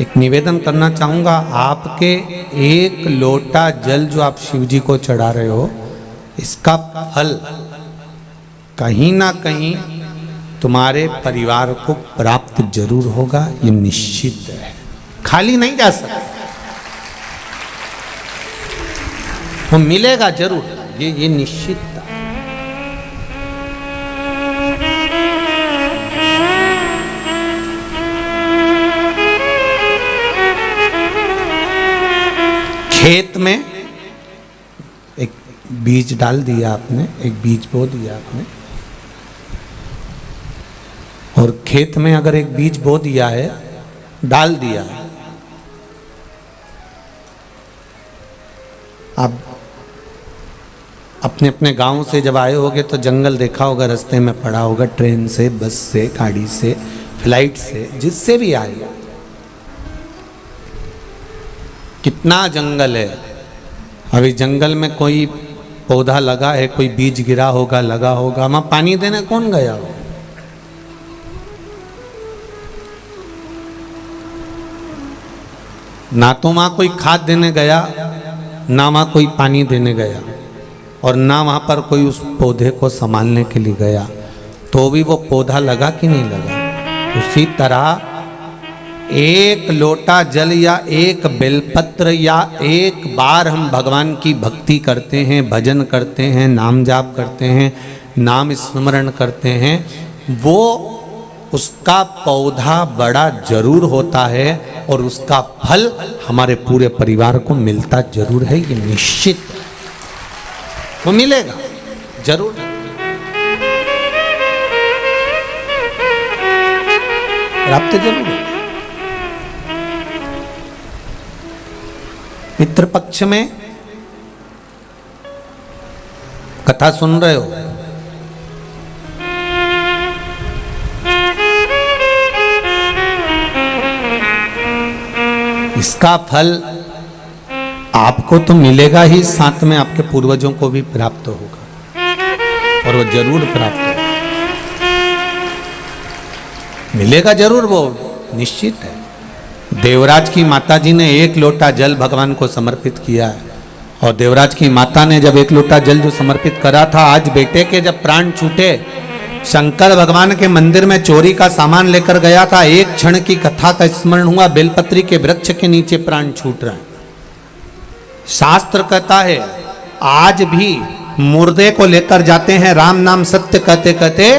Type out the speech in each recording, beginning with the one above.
एक निवेदन करना चाहूँगा, आपके एक लोटा जल जो आप शिव जी को चढ़ा रहे हो, इसका फल कहीं ना कहीं तुम्हारे परिवार को प्राप्त जरूर होगा, ये निश्चित है, खाली नहीं जा सकता, वो मिलेगा जरूर, ये निश्चित था। खेत में एक बीज डाल दिया आपने, एक बीज बो दिया आपने, और खेत में अगर एक बीज बो दिया है, डाल दिया है, आप अपने अपने गांव से जब आए होगे तो जंगल देखा होगा, रास्ते में पड़ा होगा, ट्रेन से, बस से, गाड़ी से, फ्लाइट से, जिससे भी आए, कितना जंगल है। अभी जंगल में कोई पौधा लगा है, कोई बीज गिरा होगा, लगा होगा, वहां पानी देने कौन गया हो? ना तो वहां कोई खाद देने गया, ना वहां कोई पानी देने गया, और ना वहां पर कोई उस पौधे को संभालने के लिए गया, तो भी वो पौधा लगा कि नहीं लगा। उसी तरह एक लोटा जल या एक बेलपत्र या एक बार हम भगवान की भक्ति करते हैं, भजन करते हैं, नाम जाप करते हैं, नाम स्मरण करते हैं, वो उसका पौधा बड़ा जरूर होता है और उसका फल हमारे पूरे परिवार को मिलता जरूर है, ये निश्चित है, वो मिलेगा जरूर। प्राप्त जरूर है। मित्र पक्ष में कथा सुन रहे हो, इसका फल आपको तो मिलेगा ही, साथ में आपके पूर्वजों को भी प्राप्त होगा, और वो जरूर प्राप्त होगा, मिलेगा जरूर, वो निश्चित है। देवराज की माता जी ने एक लोटा जल भगवान को समर्पित किया है, और देवराज की माता ने जब एक लोटा जल जो समर्पित करा था, आज बेटे के जब प्राण छूटे, शंकर भगवान के मंदिर में चोरी का सामान लेकर गया था, एक क्षण की कथा का स्मरण हुआ, बेलपत्री के वृक्ष के नीचे प्राण छूट रहे हैं। शास्त्र कहता है आज भी मुर्दे को लेकर जाते हैं, राम नाम सत्य कहते कहते,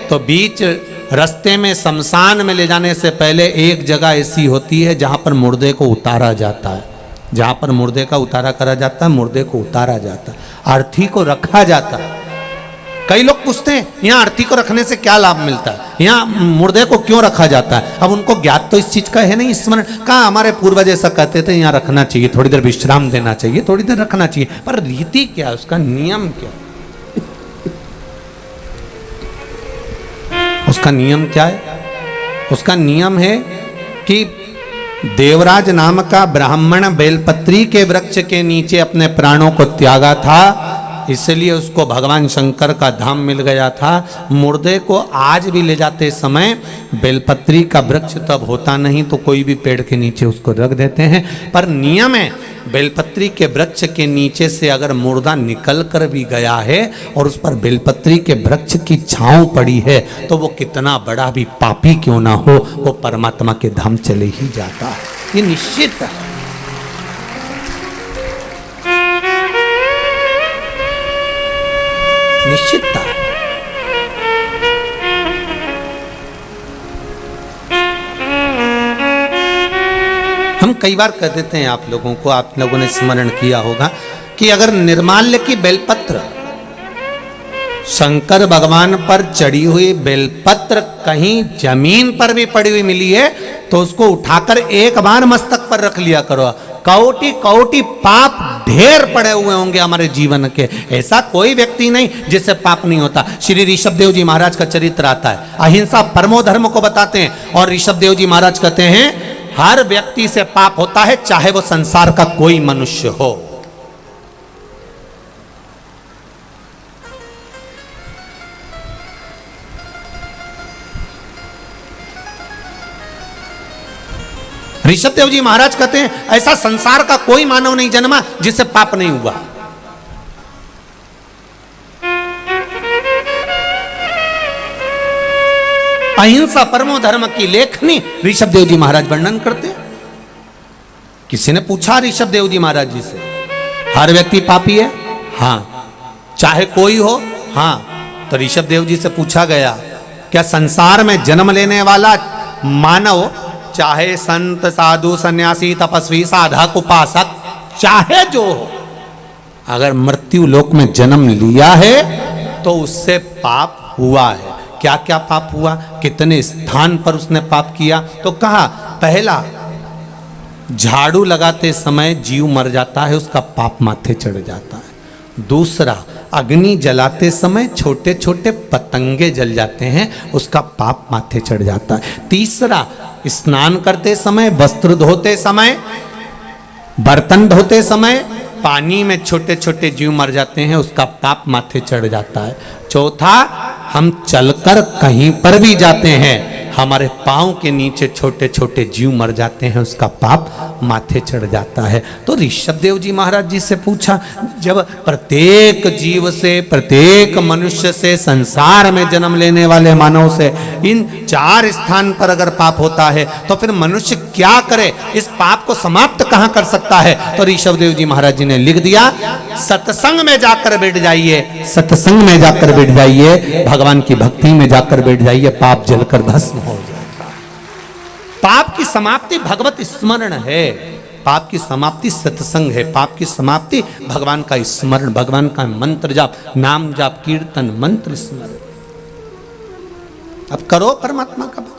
तो बीच रास्ते में शमशान में ले जाने से पहले एक जगह ऐसी होती है जहां पर मुर्दे को उतारा जाता है, जहां पर मुर्दे का उतारा करा जाता है, मुर्दे को उतारा जाता है, अर्थी को रखा जाता है। कई लोग पूछते हैं यहाँ अर्थी को रखने से क्या लाभ मिलता है, यहाँ मुर्दे को क्यों रखा जाता है। अब उनको ज्ञात तो इस चीज का है नहीं, स्मरण कहाँ, हमारे पूर्वज ऐसा कहते थे यहाँ रखना चाहिए, थोड़ी देर विश्राम देना चाहिए, थोड़ी देर रखना चाहिए, पर रीति क्या, उसका नियम क्या, उसका नियम क्या है? उसका नियम है कि देवराज नाम का ब्राह्मण बेलपत्री के वृक्ष के नीचे अपने प्राणों को त्यागा था, इसलिए उसको भगवान शंकर का धाम मिल गया था। मुर्दे को आज भी ले जाते समय बेलपत्री का वृक्ष तब होता नहीं, तो कोई भी पेड़ के नीचे उसको रख देते हैं, पर नियम है बेलपत्री के वृक्ष के नीचे से अगर मुर्दा निकल कर भी गया है और उस पर बेलपत्री के वृक्ष की छांव पड़ी है, तो वो कितना बड़ा भी पापी क्यों ना हो, वो परमात्मा के धाम चले ही जाता है, ये निश्चित है। निश्चितता। हम कई बार कह देते हैं आप लोगों को, आप लोगों ने स्मरण किया होगा कि अगर निर्माल्य की बेलपत्र, शंकर भगवान पर चढ़ी हुई बेलपत्र कहीं जमीन पर भी पड़ी हुई मिली है, तो उसको उठाकर एक बार मस्तक पर रख लिया करो। कौटी कौटी पाप ढेर पड़े हुए होंगे हमारे जीवन के, ऐसा कोई व्यक्ति नहीं जिससे पाप नहीं होता। श्री ऋषभदेव जी महाराज का चरित्र आता है, अहिंसा परमो धर्म को बताते हैं, और ऋषभदेव जी महाराज कहते हैं हर व्यक्ति से पाप होता है, चाहे वो संसार का कोई मनुष्य हो। ऋषभ देव जी महाराज कहते हैं ऐसा संसार का कोई मानव नहीं जन्मा जिससे पाप नहीं हुआ। अहिंसा परमो धर्म की लेखनी ऋषभ देव जी महाराज वर्णन करते हैं। किसी ने पूछा ऋषभ देव जी महाराज जी से, हर व्यक्ति पापी है? हाँ। चाहे कोई हो? हाँ। तो ऋषभ देव जी से पूछा गया, क्या संसार में जन्म लेने वाला मानव, चाहे संत साधु सन्यासी तपस्वी साधक उपासक चाहे जो हो, अगर मृत्यु लोक में जन्म लिया है तो उससे पाप हुआ है? क्या क्या पाप हुआ, कितने स्थान पर उसने पाप किया? तो कहा, पहला, झाड़ू लगाते समय जीव मर जाता है, उसका पाप माथे चढ़ जाता है। दूसरा, अग्नि जलाते समय छोटे छोटे पतंगे जल जाते हैं, उसका पाप माथे चढ़ जाता है। तीसरा, स्नान करते समय, वस्त्र धोते समय, बर्तन धोते समय पानी में छोटे छोटे जीव मर जाते हैं, उसका पाप माथे चढ़ जाता है। चौथा, हम चलकर कहीं पर भी जाते हैं, हमारे पांव के नीचे छोटे छोटे जीव मर जाते हैं, उसका पाप माथे चढ़ जाता है। तो ऋषभ देव जी महाराज जी से पूछा, जब प्रत्येक जीव से, प्रत्येक मनुष्य से, संसार में जन्म लेने वाले मानव से इन 4 स्थान पर अगर पाप होता है तो फिर मनुष्य क्या करे, इस पाप को समाप्त कहां कर सकता है? तो ऋषभ देव जी महाराज जी ने लिख दिया, सत्संग में जाकर बैठ जाइए, सत्संग में जाकर बैठ जाइए, भगवान की भक्ति में जाकर बैठ जाइए, पाप जलकर भस्म हो जाएगा। पाप की समाप्ति भगवत स्मरण है, पाप की समाप्ति सत्संग है, पाप की समाप्ति भगवान का स्मरण, भगवान का मंत्र जाप, नाम जाप, कीर्तन, मंत्र स्मरण। अब करो परमात्मा का भजन।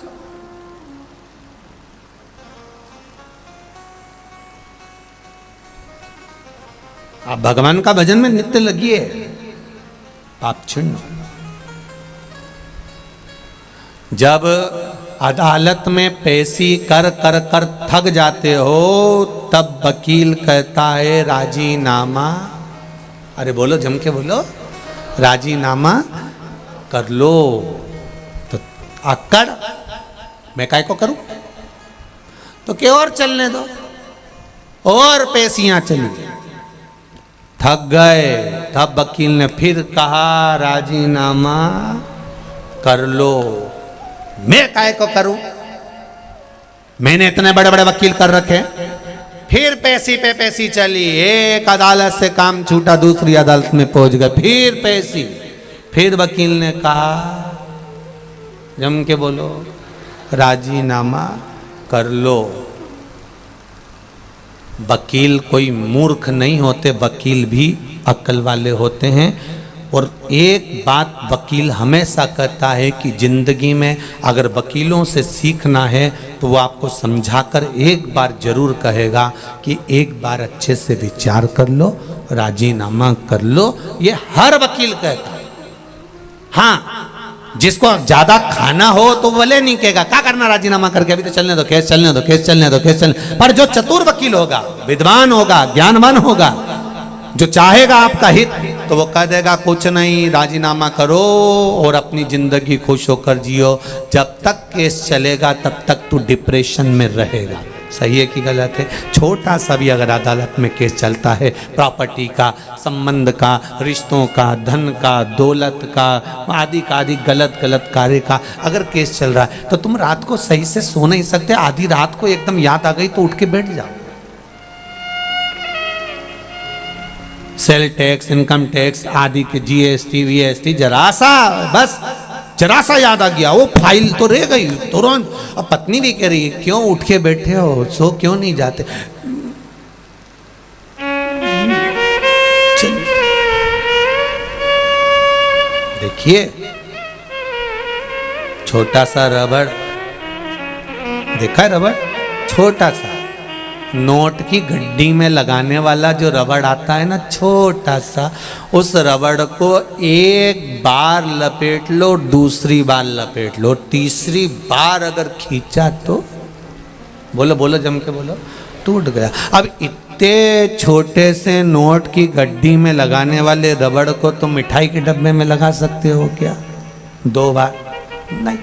आप भगवान का भजन में नित्य लगिए, पाप छिन्न। जब अदालत में पेशी कर कर कर थक जाते हो, तब वकील कहता है राजीनामा। अरे बोलो, जम के बोलो, राजीनामा कर लो। तो आकड़, मैं काय को करूं? तो क्या और चलने दो, और पेशियां चली। थक गए, तब वकील ने फिर कहा राजीनामा कर लो। मैं काय को करूं? मैंने इतने बड़े बड़े वकील कर रखे। फिर पेशी पे पेशी चली, एक अदालत से काम छूटा, दूसरी अदालत में पहुंच गए, फिर पेशी। फिर वकील ने कहा, जम के बोलो, राजीनामा कर लो। वकील कोई मूर्ख नहीं होते, वकील भी अक्ल वाले होते हैं। और एक बात वकील हमेशा कहता है कि जिंदगी में अगर वकीलों से सीखना है तो वो आपको समझाकर एक बार जरूर कहेगा कि एक बार अच्छे से विचार कर लो, राजीनामा कर लो। ये हर वकील कहता है। हाँ, जिसको ज्यादा खाना हो तो भले नहीं कहेगा क्या करना राजीनामा करके, अभी तो चलने दो, केस चलने दो, केस चलने दो, केस चलने। पर जो चतुर वकील होगा, विद्वान होगा, ज्ञानवान होगा, जो चाहेगा आपका हित, तो वो कह देगा कुछ नहीं, राजीनामा करो और अपनी जिंदगी खुश होकर जियो। जब तक केस चलेगा तब तक तू डिप्रेशन में रहेगा। सही है कि गलत है? छोटा सा भी अगर अदालत में केस चलता है, प्रॉपर्टी का, संबंध का, रिश्तों का, धन का, दौलत का, आदि का आदि गलत गलत कार्य का अगर केस चल रहा है, तो तुम रात को सही से सो नहीं सकते। आधी रात को एकदम याद आ गई तो उठ के बैठ जाओ। सेल टैक्स, इनकम टैक्स आदि के जीएसटी वीएसटी, जरा सा, बस जरा सा याद आ गया, वो फाइल तो रह गई तुरंत। अब पत्नी भी कह रही है क्यों उठ के बैठे हो, सो क्यों नहीं जाते? देखिए, छोटा सा रबड़, देखा है रबड़? छोटा सा नोट की गड्डी में लगाने वाला जो रबड़ आता है ना, छोटा सा, उस रबड़ को एक बार लपेट लो, दूसरी बार लपेट लो, तीसरी बार अगर खींचा तो बोलो बोलो, जम के बोलो, टूट गया। अब इतने छोटे से नोट की गड्डी में लगाने वाले रबड़ को तुम मिठाई के डब्बे में लगा सकते हो क्या 2 बार? नहीं,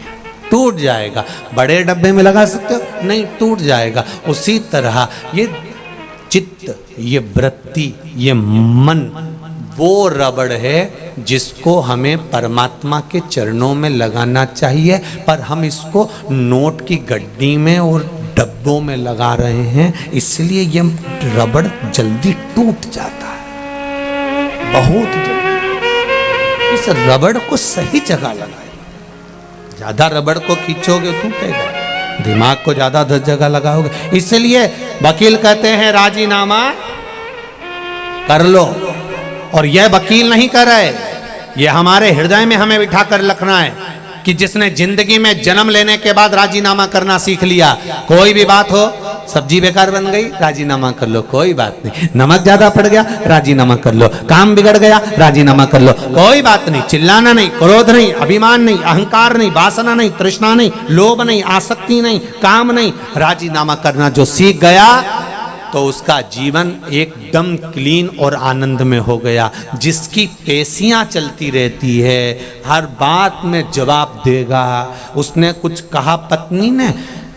टूट जाएगा। बड़े डब्बे में लगा सकते हो? नहीं, टूट जाएगा। उसी तरह ये चित्त, ये वृत्ति, ये मन वो रबड़ है जिसको हमें परमात्मा के चरणों में लगाना चाहिए, पर हम इसको नोट की गड्डी में और डब्बों में लगा रहे हैं, इसलिए ये रबड़ जल्दी टूट जाता है, बहुत जल्दी। इस रबड़ को सही जगह लगाए। ज्यादा रबड़ को खींचोगे टूटेगा, दिमाग को ज्यादा 10 जगह लगाओगे। इसलिए वकील कहते हैं राजीनामा कर लो, और यह वकील नहीं कर रहे, ये हमारे हृदय में हमें बिठा कर रखना है कि जिसने जिंदगी में जन्म लेने के बाद राजीनामा करना सीख लिया, कोई भी बात हो, सब्जी बेकार बन गई, राजीनामा कर लो, कोई बात नहीं। नमक ज्यादा पड़ गया, राजीनामा कर लो। काम बिगड़ गया, राजीनामा कर लो, कोई बात नहीं। चिल्लाना नहीं, क्रोध नहीं, अभिमान नहीं, अहंकार नहीं, वासना नहीं, तृष्णा नहीं, लोभ नहीं, आसक्ति नहीं, काम नहीं, राजीनामा करना जो सीख गया तो उसका जीवन एकदम क्लीन और आनंद में हो गया। जिसकी पेशियां चलती रहती है, हर बात में जवाब देगा। उसने कुछ कहा पत्नी ने,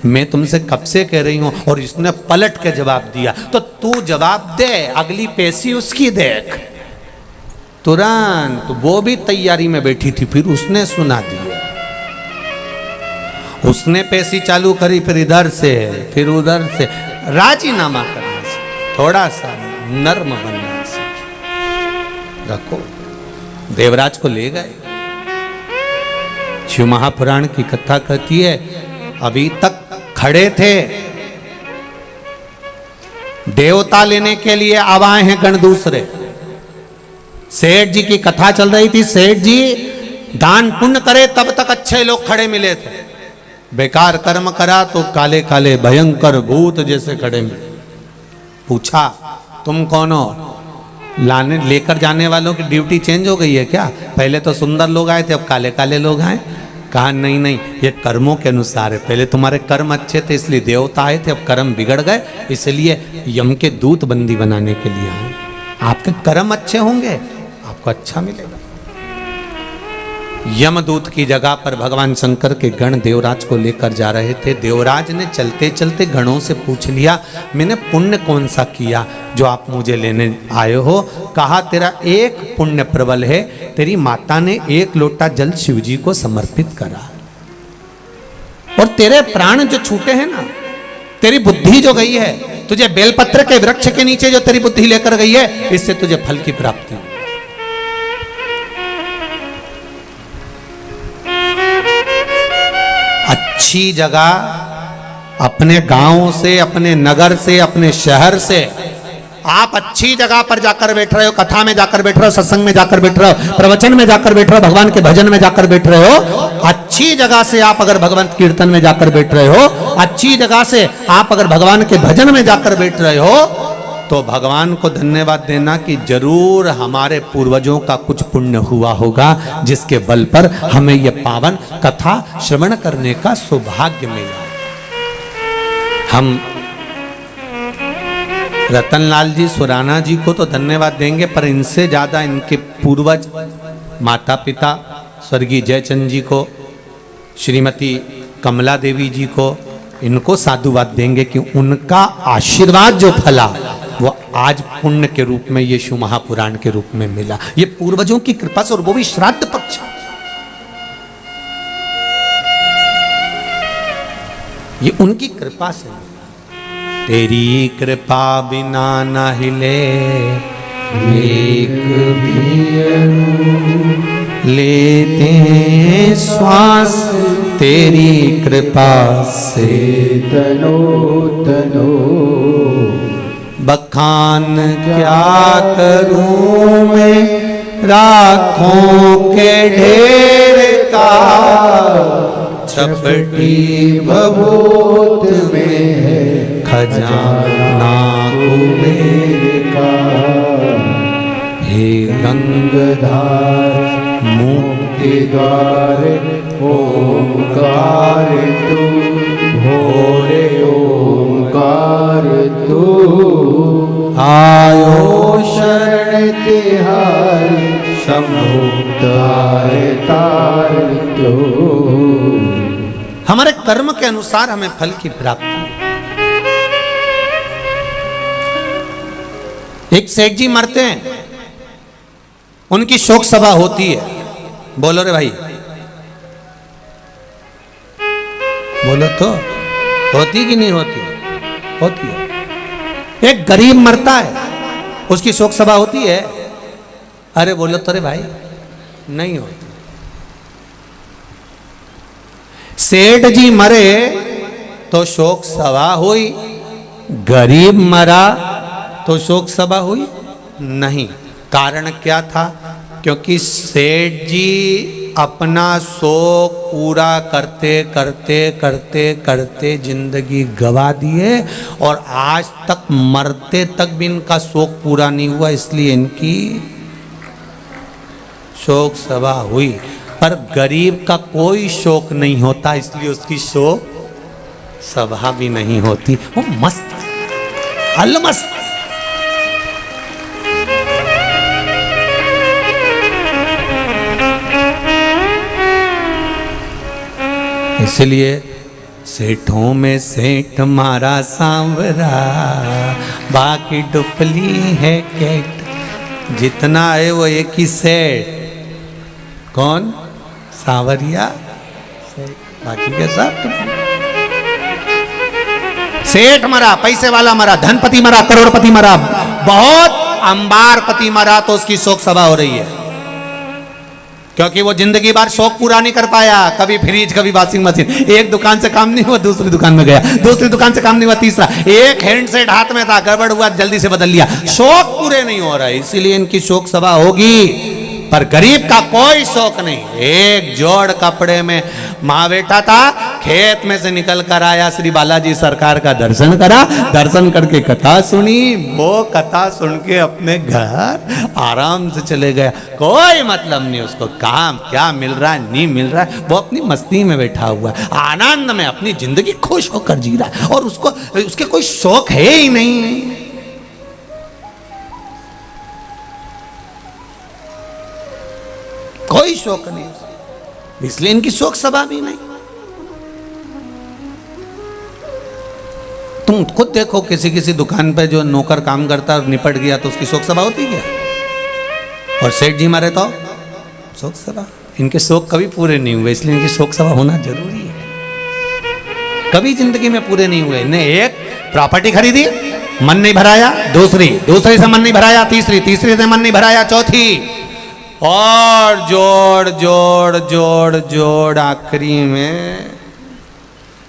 मैं तुमसे कब से कह रही हूं, और इसने पलट के जवाब दिया, तो तू जवाब दे, अगली पेशी उसकी देख। तुरंत वो भी तैयारी में बैठी थी, फिर उसने सुना दिया, उसने पेशी चालू करी, फिर इधर से फिर उधर से। राजीनामा करना सीख, थोड़ा सा नर्म बनना सीख। रखो, देवराज को ले गए। शिव महापुराण की कथा कहती है, अभी तक खड़े थे, देवता लेने के लिए अब आए हैं गण दूसरे। सेठ जी की कथा चल रही थी, सेठ जी दान पुण्य करे तब तक अच्छे लोग खड़े मिले थे, बेकार कर्म करा तो काले काले भयंकर भूत जैसे खड़े मिले। पूछा तुम कौन हो? लाने लेकर जाने वालों की ड्यूटी चेंज हो गई है क्या? पहले तो सुंदर लोग आए थे, अब काले काले लोग आए। कहा नहीं नहीं, ये कर्मों के अनुसार है, पहले तुम्हारे कर्म अच्छे थे इसलिए देवता आए थे, अब कर्म बिगड़ गए इसलिए यम के दूत बंदी बनाने के लिए आए। आपके कर्म अच्छे होंगे आपको अच्छा मिलेगा। यमदूत की जगह पर भगवान शंकर के गण देवराज को लेकर जा रहे थे। देवराज ने चलते चलते गणों से पूछ लिया, मैंने पुण्य कौन सा किया जो आप मुझे लेने आए हो? कहा तेरा एक पुण्य प्रबल है, तेरी माता ने 1 लोटा जल शिव जी को समर्पित करा, और तेरे प्राण जो छूटे हैं ना, तेरी बुद्धि जो गई है, तुझे बेलपत्र के वृक्ष के नीचे जो तेरी बुद्धि लेकर गई है, इससे तुझे फल की प्राप्ति हो। अच्छी जगह अपने गांव से, अपने नगर से, अपने शहर से, आप अच्छी जगह पर जाकर बैठ रहे हो, कथा में जाकर बैठ रहे हो, सत्संग में जाकर बैठ रहे हो, प्रवचन में जाकर बैठ रहे हो, भगवान के भजन में जाकर बैठ रहे हो। अच्छी जगह से आप अगर भगवान कीर्तन में जाकर बैठ रहे हो, अच्छी जगह से आप अगर भगवान के भजन में जाकर बैठ रहे हो, तो भगवान को धन्यवाद देना कि जरूर हमारे पूर्वजों का कुछ पुण्य हुआ होगा, जिसके बल पर हमें यह पावन कथा श्रवण करने का सौभाग्य मिला। हम रतनलाल जी सुराना जी को तो धन्यवाद देंगे, पर इनसे ज्यादा इनके पूर्वज माता पिता स्वर्गीय जयचंद जी को, श्रीमती कमला देवी जी को, इनको साधुवाद देंगे कि उनका आशीर्वाद जो फला वो आज पुण्य के रूप में ये शिव महापुराण के रूप में मिला। ये पूर्वजों की कृपा से, और वो भी श्राद्ध पक्ष। ये उनकी कृपा से। तेरी कृपा बिना न हिले एक भी लेते हैं श्वास, तेरी कृपा से तनो तनो। बखान क्या करूं मैं राखों के ढेर का, चपटी भभूत में है खजाना कुबेर का। हे गंगधार मुक्ति द्वार ओंकार तू, भोरे ओंकार तू। आयो शरण तिहारी शंभु तार तार तू। कर्म के अनुसार हमें फल की प्राप्ति है। एक सेठ जी मरते हैं, उनकी शोक सभा होती है। बोलो रे भाई, बोलो तो, होती कि नहीं होती? होती है। एक गरीब मरता है, उसकी शोक सभा होती है? अरे बोलो तो रे भाई, नहीं होती। सेठ जी मरे तो शोक सभा हुई, गरीब मरा तो शोक सभा हुई नहीं। कारण क्या था? क्योंकि सेठ जी अपना शोक पूरा करते करते करते करते जिंदगी गवा दिए और आज तक मरते तक भी इनका शोक पूरा नहीं हुआ, इसलिए इनकी शोक सभा हुई। पर गरीब का कोई शोक नहीं होता, इसलिए उसकी शोक सभा भी नहीं होती। वो मस्त अलमस्त। इसलिए सेठों में सेठ मारा सांवरा, बाकी डुपली है केट। जितना है वो एक ही सेठ। कौन? सांवरिया सेठ, बाकी के सब सेठ मरा, पैसे वाला मरा, धनपति मरा, करोड़पति मरा, बहुत अंबारपति मरा तो उसकी शोक सभा हो रही है। क्योंकि वो जिंदगी भर शौक पूरा नहीं कर पाया। कभी फ्रिज, कभी वॉशिंग मशीन। एक दुकान से काम नहीं हुआ, दूसरी दुकान में गया, दूसरी दुकान से काम नहीं हुआ, तीसरा। एक हैंडसेट हाथ में था, गड़बड़ हुआ, जल्दी से बदल लिया। शौक पूरे नहीं हो रहा है, इसीलिए इनकी शोक सभा होगी। पर गरीब का कोई शौक नहीं। एक जोड़ कपड़े में माँ बेटा था, खेत में से निकल कर आया, श्री बालाजी सरकार का दर्शन करा, दर्शन करके कथा सुनी, वो कथा सुन के अपने घर आराम से चले गया। कोई मतलब नहीं उसको, काम क्या मिल रहा है नहीं मिल रहा है, वो अपनी मस्ती में बैठा हुआ है, आनंद में अपनी जिंदगी खुश होकर जी रहा है और उसको उसके कोई शौक है ही नहीं। कोई शौक नहीं, इसलिए इनकी शोक सभा भी नहीं। तुम खुद देखो, किसी किसी दुकान पे जो नौकर काम करता है निपट गया तो उसकी शोक सभा होती क्या? और सेठ जी मारे तो शोक सभा। इनके शौक कभी पूरे नहीं हुए, इसलिए इनकी शोक सभा होना जरूरी है। कभी जिंदगी में पूरे नहीं हुए। इन्हें एक प्रॉपर्टी खरीदी, मन नहीं भराया, दूसरी से मन नहीं भराया, तीसरी से मन नहीं भराया, चौथी, और जोड़ जोड़ जोड़ जोड़ आखिरी में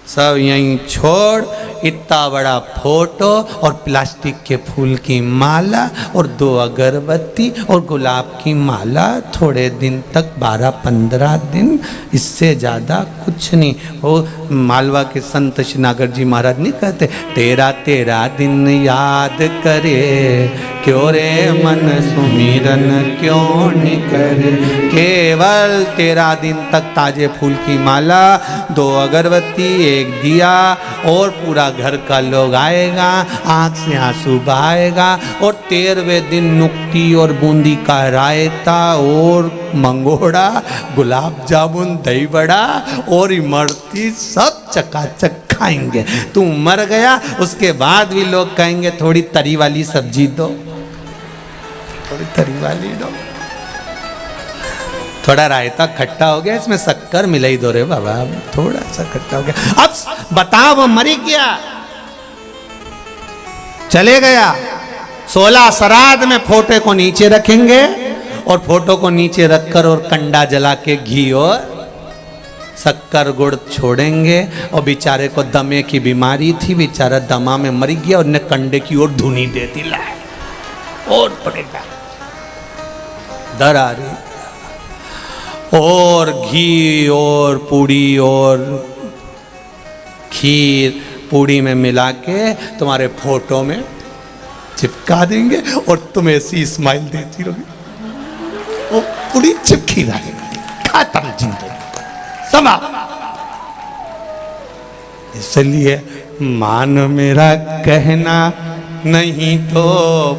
सब यहीं छोड़। इतना बड़ा फोटो और प्लास्टिक के फूल की माला और 2 अगरबत्ती और गुलाब की माला, थोड़े दिन तक 12-15 दिन, इससे ज़्यादा कुछ नहीं। वो मालवा के संत श्रीनागर जी महाराज नहीं कहते, तेरा तेरा दिन याद करे, क्यों रे मन सुमिरन क्यों नहीं करे। केवल 13 दिन तक ताजे फूल की माला, 2 अगरबत्ती, 1 दिया, और पूरा घर का लोग आएगा, आंख से आंसू बहाएगा, और 13वें दिन नुक्ती और बूंदी का रायता और मंगोड़ा, गुलाब जामुन, दही बड़ा और इमरती सब चकाचक खाएंगे। तू मर गया, उसके बाद भी लोग कहेंगे थोड़ी तरी वाली सब्जी दो, थोड़ी तरी वाली दो, थोड़ा रायता खट्टा हो गया, इसमें शक्कर मिलाई दो रे बाबा, थोड़ा सा खट्टा हो गया। अब बताओ, वो मरी गया, चले गया, 16 श्राद्ध में फोटो को नीचे रखेंगे और फोटो को नीचे रखकर और कंडा जला के घी और शक्कर गुड़ छोड़ेंगे। और बेचारे को दमे की बीमारी थी, बेचारा दमा में मर गया और ने कंडे की ओर धुनी दे दी, लाए और पड़ेगा, डर आ रही, और घी और पूड़ी और खीर पूड़ी में मिला के तुम्हारे फोटो में चिपका देंगे और तुम ऐसी स्माइल देती रहोगी, वो पूरी चिपकी रहेगी, खत्म जिंदगी समा। इसलिए मान मेरा कहना नहीं तो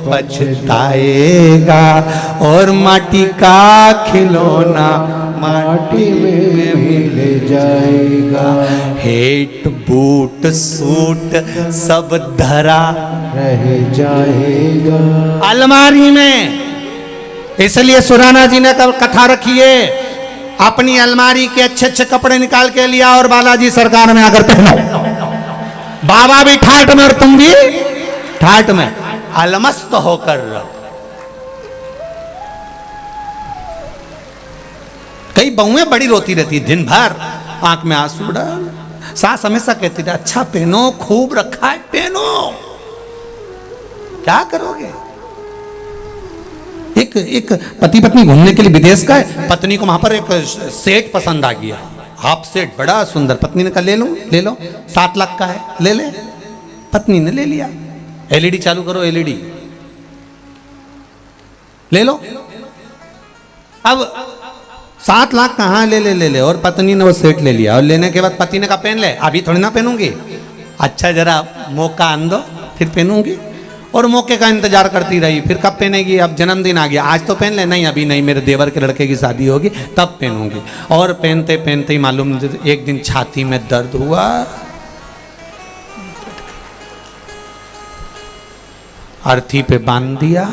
पछताएगा, और माटी का खिलौना माटी में मिल जाएगा। हेट बूट सूट सब धरा रह जाएगा अलमारी में। इसलिए सुराना जी ने कथा रखी है, अपनी अलमारी के अच्छे अच्छे कपड़े निकाल के लिया और बालाजी सरकार में आकर पहनो। बाबा भी ठाट में और तुम भी ठाट में, अलमस्त होकर रहो। कई बहुएं बड़ी रोती रहती दिन भर, आंख में आंसू डाल। सास हमेशा कहती थी अच्छा पहनो, खूब रखा है पहनो। क्या करोगे? एक पति पत्नी घूमने के लिए विदेश का है, पत्नी को वहां पर एक सेट पसंद आ गया, हाफ सेट बड़ा सुंदर। पत्नी ने कहा ले लो 7 लाख का है, ले ले। पत्नी ने ले लिया। एलईडी चालू करो, एलईडी ले लो। अब 7 लाख कहाँ, ले। और पत्नी ने वो सेट ले लिया और लेने के बाद पति ने कहा पहन ले। अभी थोड़ी ना पहनूंगी, अच्छा जरा मौका आन दो फिर पहनूंगी। और मौके का इंतजार करती रही, फिर कब पहनेगी? अब जन्मदिन आ गया, आज तो पहन ले। नहीं अभी नहीं, मेरे देवर के लड़के की शादी होगी तब पहनूंगी। और पहनते पहनते ही मालूम एक दिन छाती में दर्द हुआ, अर्थी पे बांध दिया।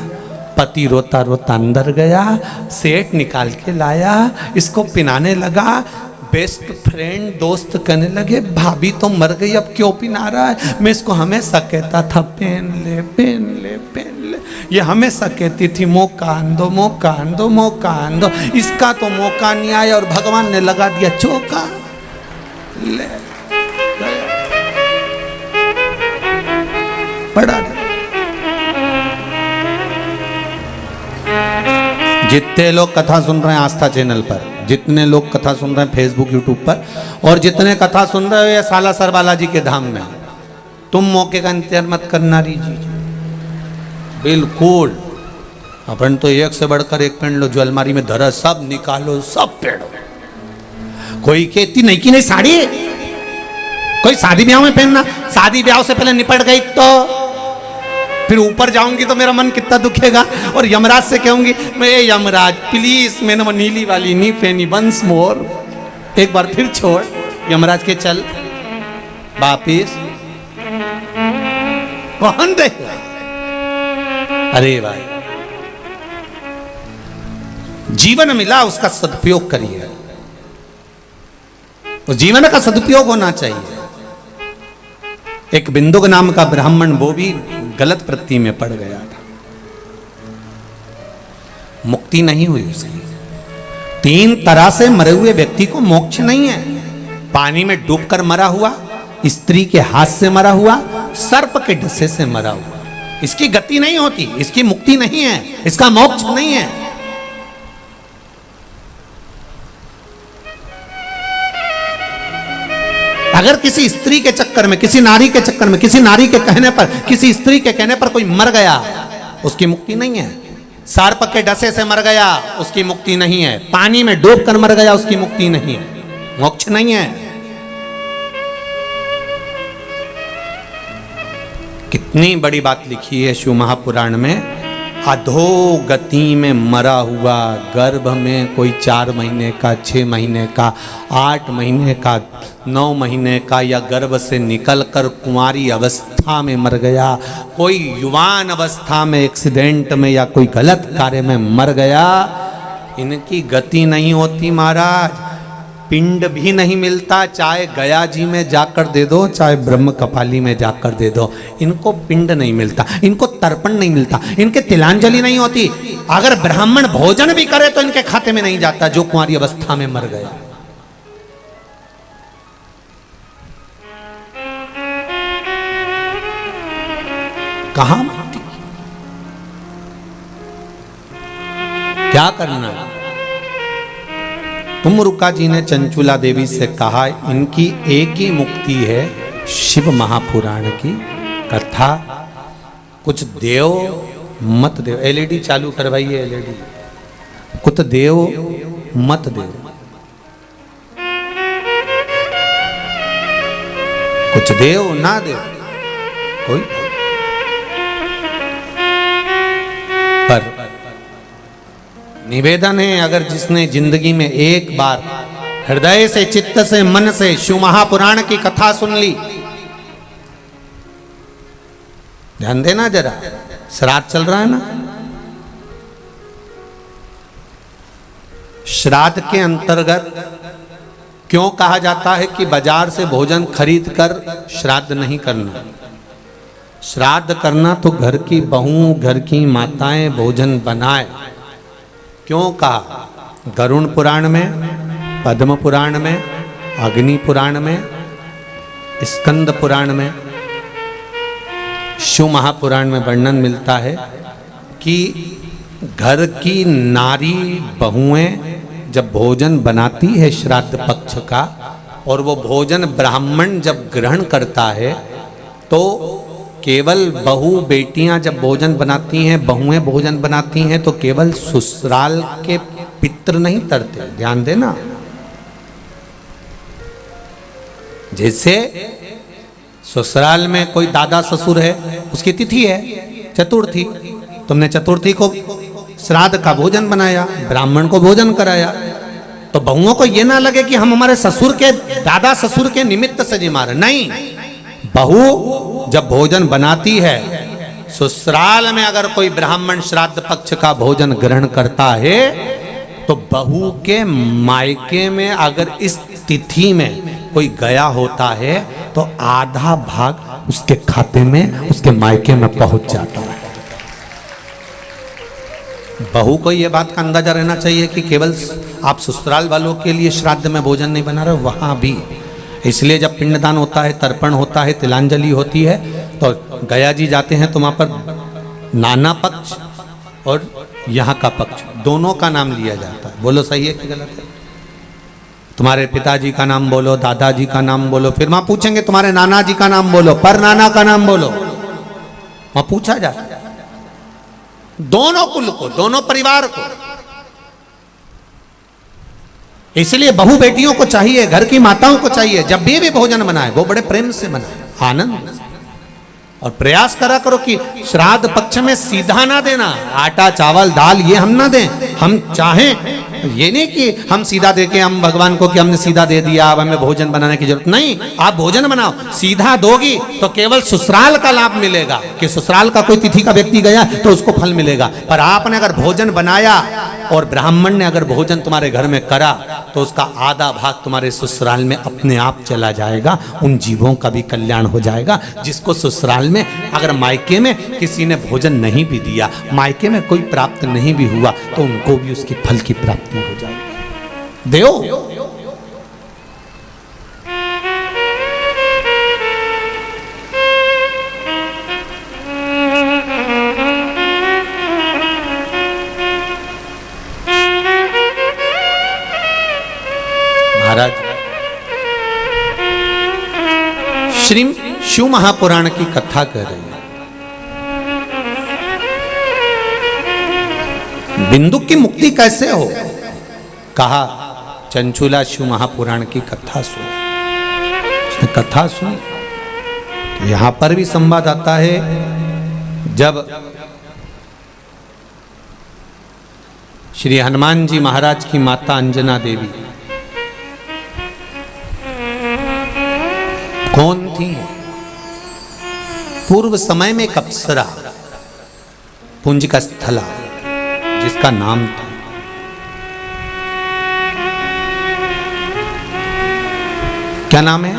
पति रोता रोता अंदर गया, सेट निकाल के लाया, इसको पिनाने लगा। बेस्ट फ्रेंड दोस्त कहने लगे भाभी तो मर गई, अब क्यों पिना रहा है? मैं इसको हमेशा कहता था पहन ले पहन ले पहन ले। ये हमेशा कहती थी मौका आन दो, मौका आन दो, मौका आन दो। इसका तो मौका नहीं आया और भगवान ने लगा दिया चौका। ले बड़ा। जितने लोग कथा सुन रहे हैं आस्था चैनल पर, जितने लोग कथा सुन रहे हैं फेसबुक यूट्यूब पर, और जितने कथा सुन रहे हो ये सालासर बालाजी के धाम में, तुम मौके का इंतजार मत करना रीजिए बिल्कुल। अपन तो एक से बढ़कर एक पहन लो, जो अलमारी में धरा सब निकालो, सब पहनो। कोई कहती नहीं कि नहीं साड़ी, कोई शादी ब्याह में पहनना, शादी ब्याह से पहले निपट गई तो फिर ऊपर जाऊंगी तो मेरा मन कितना दुखेगा। और यमराज से कहूंगी मैं यमराज प्लीज मैंने वो नीली वाली नहीं पहनी, वंस मोर, एक बार फिर छोड़। यमराज के चल वापिस, कौन देगा? अरे भाई जीवन मिला उसका सदुपयोग करिए, उस जीवन का सदुपयोग होना चाहिए। एक बिंदुक नाम का ब्राह्मण वो भी गलत वृत्ति में पड़ गया था, मुक्ति नहीं हुई उसकी। 3 तरह से मरे हुए व्यक्ति को मोक्ष नहीं है। पानी में डूबकर मरा हुआ, स्त्री के हाथ से मरा हुआ, सर्प के डसे से मरा हुआ, इसकी गति नहीं होती, इसकी मुक्ति नहीं है, इसका मोक्ष नहीं है। अगर किसी स्त्री के चक्कर में, किसी नारी के चक्कर में, किसी नारी के कहने पर, किसी स्त्री के कहने पर कोई मर गया, उसकी मुक्ति नहीं है। सर्प के डसे से मर गया, उसकी मुक्ति नहीं है। पानी में डूबकर मर गया, उसकी मुक्ति नहीं है, मोक्ष नहीं है। कितनी बड़ी बात लिखी है शिव महापुराण में। अधोगति में मरा हुआ, गर्भ में कोई 4 महीने का, 6 महीने का, 8 महीने का, 9 महीने का, या गर्भ से निकलकर कुंवारी अवस्था में मर गया, कोई युवान अवस्था में एक्सीडेंट में या कोई गलत कार्य में मर गया, इनकी गति नहीं होती महाराज। पिंड भी नहीं मिलता, चाहे गया जी में जाकर दे दो, चाहे ब्रह्म कपाली में जाकर दे दो, इनको पिंड नहीं मिलता, इनको तर्पण नहीं मिलता, इनके तिलांजलि नहीं होती। अगर ब्राह्मण भोजन भी करे तो इनके खाते में नहीं जाता, जो कुंवारी अवस्था में मर गया। कहां मुक्ति? क्या करना है? तुमरुका जी ने चंचुला देवी से कहा इनकी एक ही मुक्ति है, शिव महापुराण की कथा। कुछ देव मत देव। एलईडी चालू करवाइए, एलईडी। कुछ देव मत देव, कुछ देव ना देव, कोई पर निवेदन है, अगर जिसने जिंदगी में एक बार हृदय से, चित्त से, मन से शिव महापुराण की कथा सुन ली, ध्यान देना जरा, श्राद्ध चल रहा है ना, श्राद्ध के अंतर्गत क्यों कहा जाता है कि बाजार से भोजन खरीद कर श्राद्ध नहीं करना? श्राद्ध करना तो घर की बहू, घर की माताएं भोजन बनाए। क्यों कहा? गरुण पुराण में, पद्म पुराण में, अग्नि पुराण में, स्कंद पुराण में, शिव महापुराण में वर्णन मिलता है कि घर की नारी बहुएं जब भोजन बनाती है श्राद्ध पक्ष का, और वो भोजन ब्राह्मण जब ग्रहण करता है, तो केवल बहू बेटियां जब भोजन बनाती हैं, बहुएं भोजन बनाती हैं, तो केवल ससुराल के पितृ नहीं तरते। ध्यान देना, जैसे ससुराल में कोई दादा ससुर है, उसकी तिथि है चतुर्थी, तुमने चतुर्थी को श्राद्ध का भोजन बनाया, ब्राह्मण को भोजन कराया, तो बहुओं को यह ना लगे कि हम हमारे ससुर के, दादा ससुर के निमित्त से जी मारे। नहीं, बहू जब भोजन बनाती है, ससुराल में अगर कोई ब्राह्मण श्राद्ध पक्ष का भोजन ग्रहण करता है, तो बहू के मायके में अगर इस तिथि में कोई गया होता है, तो आधा भाग उसके खाते में, उसके मायके में पहुंच जाता है। बहू को यह बात का अंदाजा रहना चाहिए कि केवल आप ससुराल वालों के लिए श्राद्ध में भोजन नहीं बना रहे, वहां भी। इसलिए जब पिंडदान होता है, तर्पण होता है, तिलांजलि होती है, तो गया जी जाते हैं, तो वहां पर नाना पक्ष और यहाँ का पक्ष दोनों का नाम लिया जाता है। बोलो सही है कि गलत है? तुम्हारे पिताजी का नाम बोलो, दादाजी का नाम बोलो, फिर वहां पूछेंगे तुम्हारे नाना जी का नाम बोलो, पर नाना का नाम बोलो, वहां पूछा जाता है। दोनों कुल को, दोनों परिवार को। इसलिए बहू बेटियों को चाहिए, घर की माताओं को चाहिए, जब भी भोजन बनाए वो बड़े प्रेम से बनाए, आनंद से। और प्रयास करा करो कि श्राद्ध पक्ष में सीधा ना देना, आटा चावल दाल ये हम ना दें। हम चाहें ये नहीं कि हम सीधा दे के हम भगवान को कि हमने सीधा दे दिया, अब हमें भोजन बनाने की जरूरत नहीं। आप भोजन बनाओ, सीधा दोगी तो केवल ससुराल का लाभ मिलेगा, कि ससुराल का कोई तिथि का व्यक्ति गया तो उसको फल मिलेगा। पर आपने अगर भोजन बनाया और ब्राह्मण ने अगर भोजन तुम्हारे घर में करा, तो उसका आधा भाग तुम्हारे ससुराल में अपने आप चला जाएगा। उन जीवों का भी कल्याण हो जाएगा, जिसको ससुराल में अगर मायके में किसी ने भोजन नहीं भी दिया, मायके में कोई प्राप्त नहीं भी हुआ, तो उनको भी उसकी फल की प्राप्ति हो जाएगी। देव महाराज श्री शिव महापुराण की कथा कर रहे हैं। बिंदु की मुक्ति कैसे हो? कहा चंचुला शिव महापुराण की कथा सुन। उसने कथा सुनी, तो यहां पर भी संवाद आता है, जब श्री हनुमान जी महाराज की माता अंजना देवी कौन थी? पूर्व समय में एक अप्सरा, पुंजिका स्थला जिसका नाम था। क्या नाम है?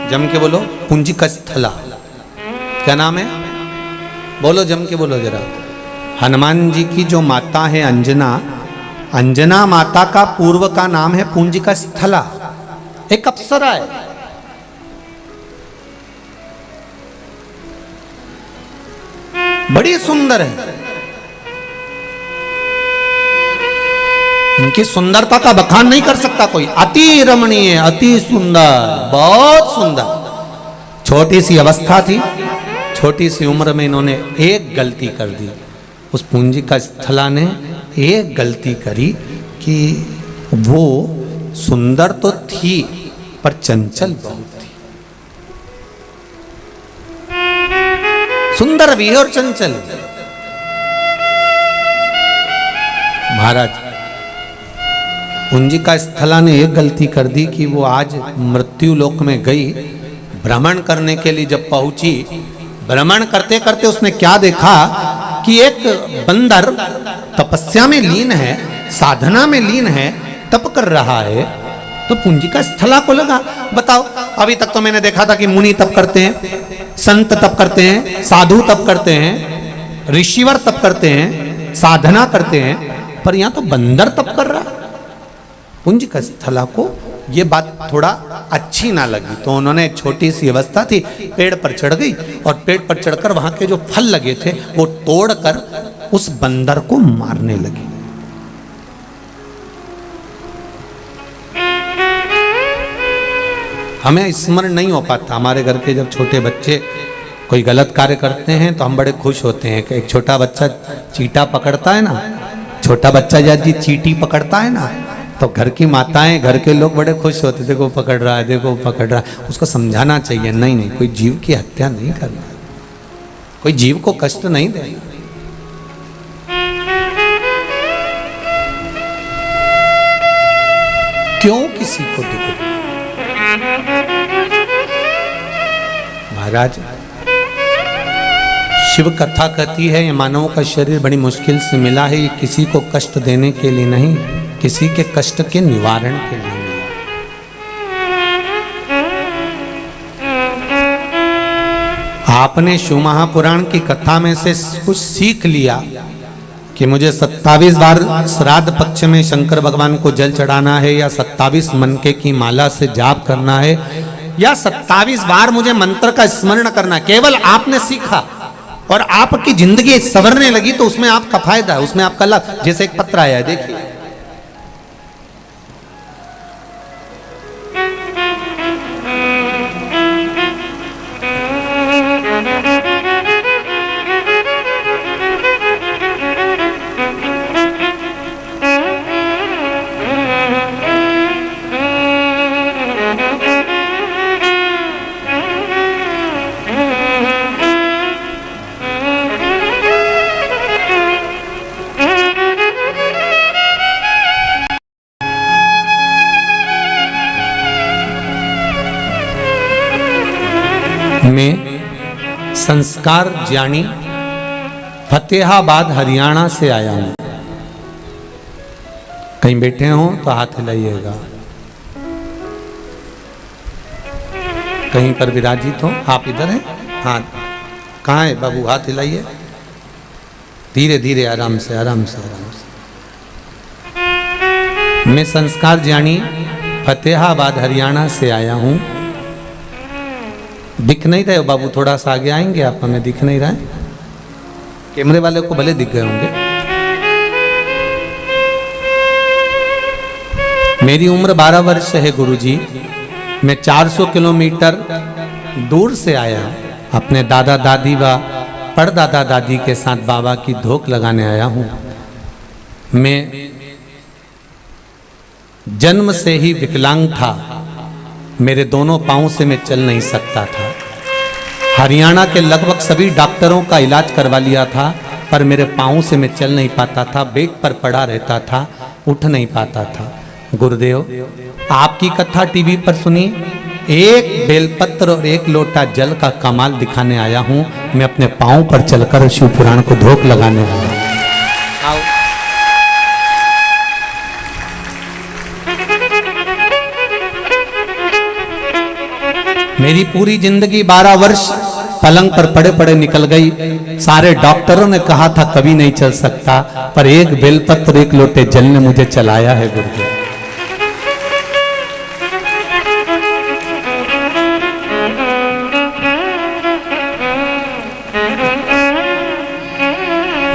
जम के बोलो। पुंजिका स्थला। क्या नाम है? बोलो, जम के बोलो जरा। हनुमान जी की जो माता है अंजना, अंजना माता का पूर्व का नाम है पुंजिका स्थला, एक अप्सरा है। बड़ी सुंदर है। इनकी सुंदरता का बखान नहीं कर सकता कोई। अति रमणीय, अति सुंदर, बहुत सुंदर। छोटी सी अवस्था थी, छोटी सी उम्र में इन्होंने एक गलती कर दी। उस पुंजिका स्थला ने एक गलती करी कि वो सुंदर तो थी पर चंचल बहुत थी। सुंदर भी और चंचल। महाराज, पुंजिका स्थला ने एक गलती कर दी कि वो आज मृत्यु लोक में गई, भ्रमण करने के लिए जब पहुंची, भ्रमण करते करते उसने क्या देखा कि एक बंदर तपस्या में लीन है, साधना में लीन है, तप कर रहा है। तो पुंजिका स्थला को लगा, बताओ अभी तक तो मैंने देखा था कि मुनि तप करते हैं, संत तप करते हैं, साधु तप करते हैं, ऋषिवर तप करते हैं, साधना करते हैं, पर यहां तो बंदर तप कर रहा। पुंजिका स्थला को ये बात थोड़ा अच्छी ना लगी, तो उन्होंने छोटी सी अवस्था थी, पेड़ पर चढ़ गई और पेड़ पर चढ़कर वहां के जो फल लगे थे वो तोड़कर उस बंदर को मारने लगी। हमें स्मरण नहीं हो पाता, हमारे घर के जब छोटे बच्चे कोई गलत कार्य करते हैं तो हम बड़े खुश होते हैं कि एक छोटा बच्चा चींटा पकड़ता है ना, छोटा बच्चा यदि चींटी पकड़ता है ना, तो घर की माताएं, घर के लोग बड़े खुश होते, देखो पकड़ रहा है, देखो पकड़ रहा है। उसको समझाना चाहिए, नहीं नहीं, कोई जीव की हत्या नहीं करना, कोई जीव को कष्ट नहीं देना। क्यों किसी को दुख देना? महाराज, शिव कथा कहती है ये मानव का शरीर बड़ी मुश्किल से मिला है, ये किसी को कष्ट देने के लिए नहीं, किसी के कष्ट के निवारण के लिए मिला। आपने शिव महापुराण की कथा में से कुछ सीख लिया कि मुझे 27 बार श्राद्ध पक्ष में शंकर भगवान को जल चढ़ाना है, या 27 मनके की माला से जाप करना है, या 27 बार मुझे मंत्र का स्मरण करना। केवल आपने सीखा और आपकी जिंदगी संवरने लगी, तो उसमें आपका फायदा है, उसमें आपका लाभ। जैसे एक पत्र आया है, देखिए, मैं संस्कार ज्ञानी फतेहाबाद हरियाणा से आया हूं। कहीं बैठे हो तो हाथ हिलाइएगा, कहीं पर विराजित हो। आप इधर हैं? हाँ, कहाँ है बाबू? हाथ हिलाइए, धीरे धीरे, आराम से आराम से आराम से। मैं संस्कार ज्ञानी फतेहाबाद हरियाणा से आया हूं। दिख नहीं रहे हो बाबू? थोड़ा सा आगे आएंगे आप? हमें दिख नहीं रहा है, कैमरे वाले को भले दिख गए होंगे। मेरी उम्र 12 वर्ष है गुरुजी। मैं 400 किलोमीटर दूर से आया, अपने दादा दादी व परदादा दादी के साथ बाबा की धोख लगाने आया हूं। मैं जन्म से ही विकलांग था, मेरे दोनों पांव से मैं चल नहीं सकता था। हरियाणा के लगभग सभी डॉक्टरों का इलाज करवा लिया था, पर मेरे पांव से मैं चल नहीं पाता था, बेड पर पड़ा रहता था, उठ नहीं पाता था। गुरुदेव, आपकी कथा टीवी पर सुनी, एक बेलपत्र और एक लोटा जल का कमाल दिखाने आया हूं। मैं अपने पांव पर चलकर शिव पुराण को धोख लगाने आया हूं। मेरी पूरी जिंदगी 12 वर्ष पलंग पर पड़े पड़े निकल गई। सारे डॉक्टरों ने कहा था कभी नहीं चल सकता, पर एक बेलपत्र एक लोटे जल ने मुझे चलाया है गुरुदेव।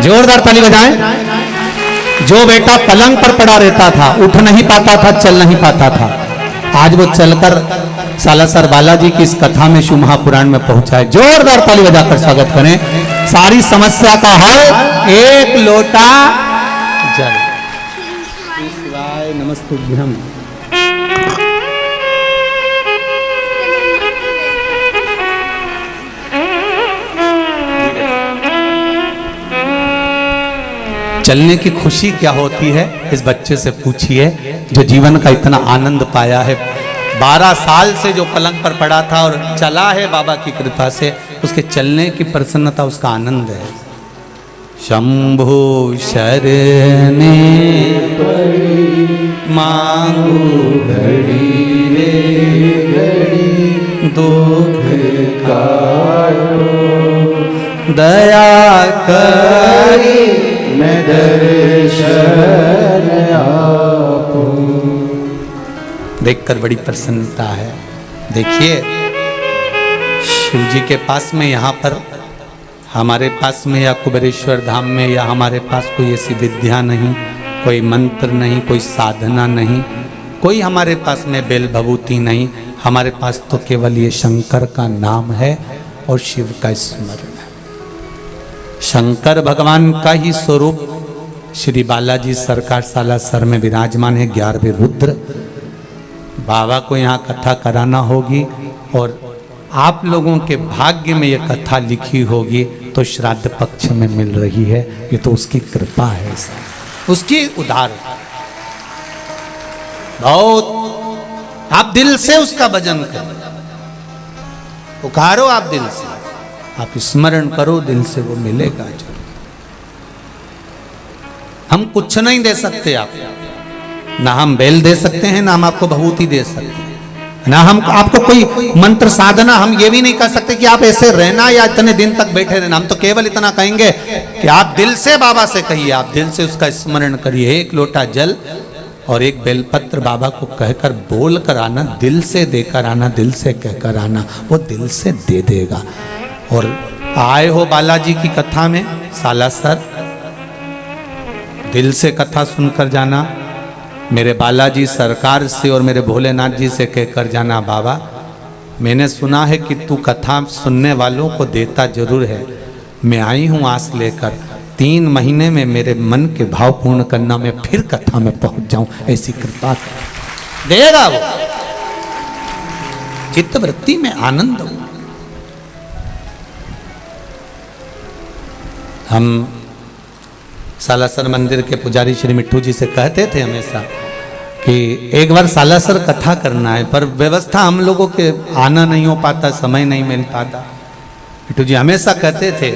जोरदार ताली बजाएं। जो बेटा पलंग पर पड़ा रहता था, उठ नहीं पाता था, चल नहीं पाता था, आज वो चलकर सालासर बालाजी की इस कथा में शिव महापुराण में पहुंचा है। जोरदार ताली बजाकर स्वागत करें। सारी समस्या का हल एक लोटा जल। शिवाय नमस्तुभ्यम। चलने की खुशी क्या होती है इस बच्चे से पूछिए, जो जीवन का इतना आनंद पाया है। 12 साल से जो पलंग पर पड़ा था और चला है बाबा की कृपा से, उसके चलने की प्रसन्नता, उसका आनंद है। शंभु शरणे मांगू घड़ी रे घड़ी दुख काटो, दया करी मैं दर्शन आपू। देखकर बड़ी प्रसन्नता है। देखिए शिव जी के पास में, यहाँ पर हमारे पास में या कुबेरेश्वर धाम में या हमारे पास कोई ऐसी विद्या नहीं, कोई मंत्र नहीं, कोई साधना नहीं, कोई हमारे पास में बेल भभूति नहीं। हमारे पास तो केवल ये शंकर का नाम है और शिव का स्मरण है। शंकर भगवान का ही स्वरूप श्री बालाजी सरकार सालासर में विराजमान है। 11वें रुद्र बाबा को यहाँ कथा कराना होगी और आप लोगों के भाग्य में ये कथा लिखी होगी तो श्राद्ध पक्ष में मिल रही है। ये तो उसकी कृपा है, उसकी उधार। बहुत आप दिल से उसका भजन करो, पुकारो, आप दिल से, आप स्मरण करो दिल से, वो मिलेगा जरूर। हम कुछ नहीं दे सकते आप, ना हम बेल दे सकते हैं, ना हम आपको भभूति दे सकते हैं, ना हम आपको कोई मंत्र साधना, हम ये भी नहीं कर सकते कि आप ऐसे रहना या इतने दिन तक बैठे रहना। हम तो केवल इतना कहेंगे कि आप दिल से बाबा से कहिए, आप दिल से उसका स्मरण करिए। 1 लोटा जल और 1 बेलपत्र बाबा को कहकर बोल कर आना, दिल से देकर आना, दिल से कहकर आना, वो दिल से दे देगा। और आए हो बालाजी की कथा में सालासर, दिल से कथा सुनकर जाना, मेरे बालाजी सरकार से और मेरे भोलेनाथ जी से कहकर जाना, बाबा मैंने सुना है कि तू कथा सुनने वालों को देता जरूर है। मैं आई हूँ आस लेकर, 3 महीने में मेरे मन के भाव पूर्ण करना, मैं फिर कथा में पहुंच जाऊं, ऐसी कृपा कर देगा वो। चित्तवृत्ति में आनंद हो। हम सालासर मंदिर के पुजारी श्री मिट्टू जी से कहते थे हमेशा कि एक बार सालासर कथा करना है, पर व्यवस्था हम लोगों के आना नहीं हो पाता, समय नहीं मिल पाता। मिट्टू जी हमेशा कहते थे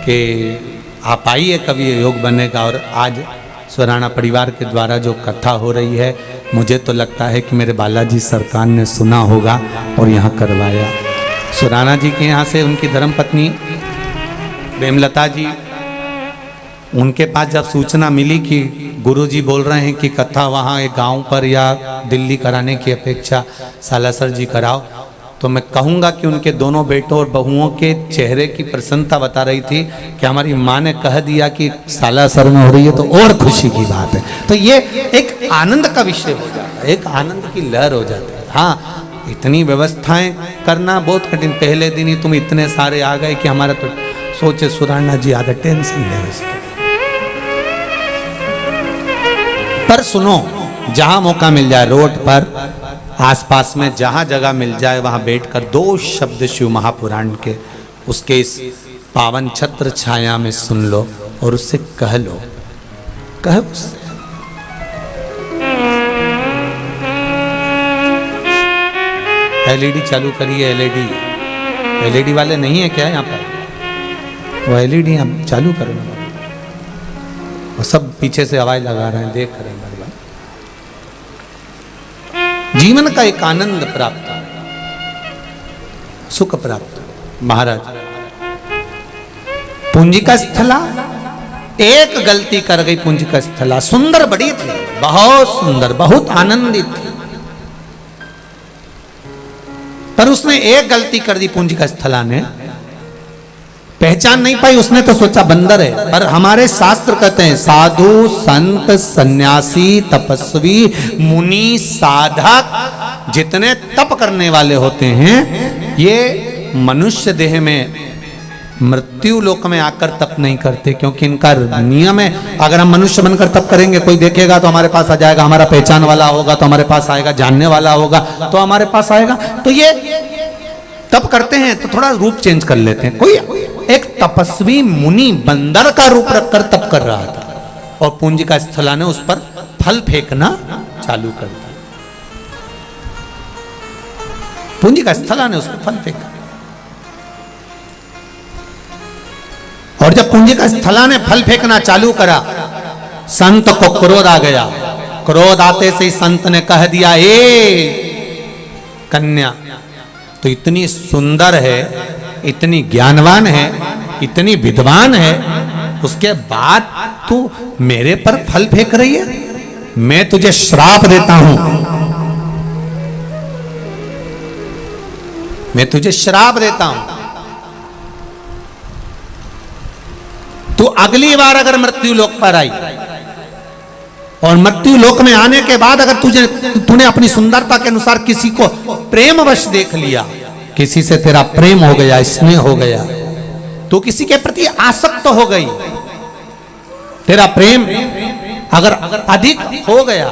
कि आप आइए, कभी योग बनेगा। और आज स्वराणा परिवार के द्वारा जो कथा हो रही है, मुझे तो लगता है कि मेरे बालाजी सरकार ने सुना होगा और यहाँ करवाया। स्वराणा जी के यहाँ से उनकी धर्मपत्नी प्रेमलता जी, उनके पास जब सूचना मिली कि गुरुजी बोल रहे हैं कि कथा वहाँ एक गांव पर या दिल्ली कराने की अपेक्षा सालासर जी कराओ, तो मैं कहूँगा कि उनके दोनों बेटों और बहुओं के चेहरे की प्रसन्नता बता रही थी कि हमारी माँ ने कह दिया कि सालासर में हो रही है, तो और खुशी की बात है। तो ये एक आनंद का विषय हो जाता है, एक आनंद की लहर हो जाती है। हाँ, इतनी व्यवस्थाएं करना बहुत कठिन। पहले दिन ही तुम इतने सारे आ गए कि हमारा तो सोचे सुराणा जी आधा टेंशन है उसका। पर सुनो, जहां मौका मिल जाए, रोड पर आसपास में जहां जगह मिल जाए, वहां बैठकर 2 शब्द शिव महापुराण के उसके इस पावन छत्र छाया में सुन लो और उससे कह लो, कह उससे। एलईडी चालू करिए। एलईडी वाले नहीं है क्या यहाँ पर? वो एलईडी हम चालू करो। वो सब पीछे से आवाज लगा रहे हैं, देख रहे हैं। जीवन का एक आनंद प्राप्त, सुख प्राप्त। महाराज पूंजिका स्थला एक गलती कर गई। पूंजिका स्थला सुंदर बड़ी थी, बहुत सुंदर, बहुत आनंदित थी, पर उसने एक गलती कर दी। पूंजिका स्थला ने पहचान नहीं पाई। उसने तो सोचा बंदर है, पर हमारे शास्त्र कहते हैं साधु संत सन्यासी तपस्वी मुनि साधक जितने तप करने वाले होते हैं, ये मनुष्य देह में मृत्यु लोक में आकर तप नहीं करते, क्योंकि इनका नियम है अगर हम मनुष्य बनकर तप करेंगे, कोई देखेगा तो हमारे पास आ जाएगा, हमारा पहचान वाला होगा तो हमारे पास आएगा, जानने वाला होगा तो हमारे पास आएगा। तो ये तप करते हैं तो थोड़ा रूप चेंज कर लेते हैं। कोई एक तपस्वी मुनि बंदर का रूप रखकर तप कर रहा था। और पूंजिका स्थला ने उस पर फल फेंकना चालू कर दिया। पूंजिका स्थला ने उस पर फल फेंका, और जब पूंजिका स्थला ने फल फेंकना चालू करा, संत को क्रोध आ गया। क्रोध आते से ही संत ने कह दिया, ए कन्या, तो इतनी सुंदर है, इतनी ज्ञानवान है, इतनी विद्वान है, उसके बाद तू मेरे पर फल फेंक रही है? मैं तुझे श्राप देता हूं, मैं तुझे श्राप देता हूं। तू अगली बार अगर मृत्यु लोक पर आई और मृत्यु लोक में आने के बाद अगर तूने अपनी सुंदरता के अनुसार किसी को प्रेमवश देख लिया, किसी से तेरा प्रेम हो गया, स्नेह हो गया, तू किसी के प्रति आसक्त हो गई, तेरा प्रेम अगर अधिक हो गया,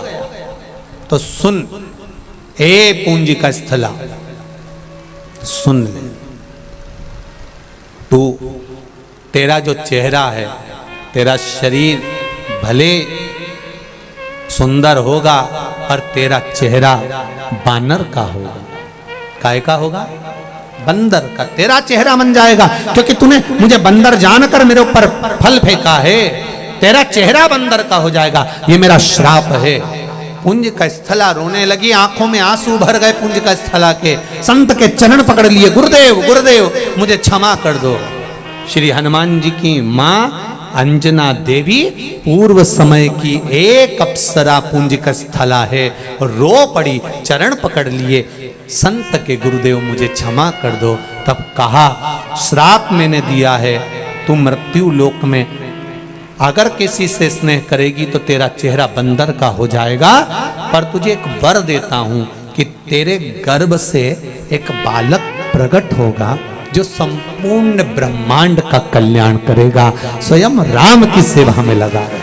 तो सुन ए पूंजिका स्थला, सुन ले, तू, तेरा जो चेहरा है, तेरा शरीर भले सुंदर होगा पर तेरा चेहरा बानर का होगा। काय का होगा? बंदर का। तेरा चेहरा बन जाएगा, क्योंकि तूने मुझे बंदर जानकर मेरे ऊपर फल फेंका है, तेरा चेहरा बंदर का हो जाएगा, ये मेरा श्राप है। पुंजिका स्थला रोने लगी, आंखों में आंसू भर गए पुंजिका स्थला के। संत के चरण पकड़ लिए, गुरुदेव गुरुदेव मुझे क्षमा कर दो। श्री हनुमान जी की मां अंजना देवी पूर्व समय की एक अप्सरा पुंजिका स्थला है, रो पड़ी, चरण पकड़ लिए, संत के गुरुदेव मुझे क्षमा कर दो। तब कहा, श्राप मैंने दिया है, तू मृत्यु लोक में अगर किसी से स्नेह करेगी तो तेरा चेहरा बंदर का हो जाएगा, पर तुझे एक वर देता हूं कि तेरे गर्भ से एक बालक प्रकट होगा जो संपूर्ण ब्रह्मांड का कल्याण करेगा। स्वयं राम की सेवा में लगा है।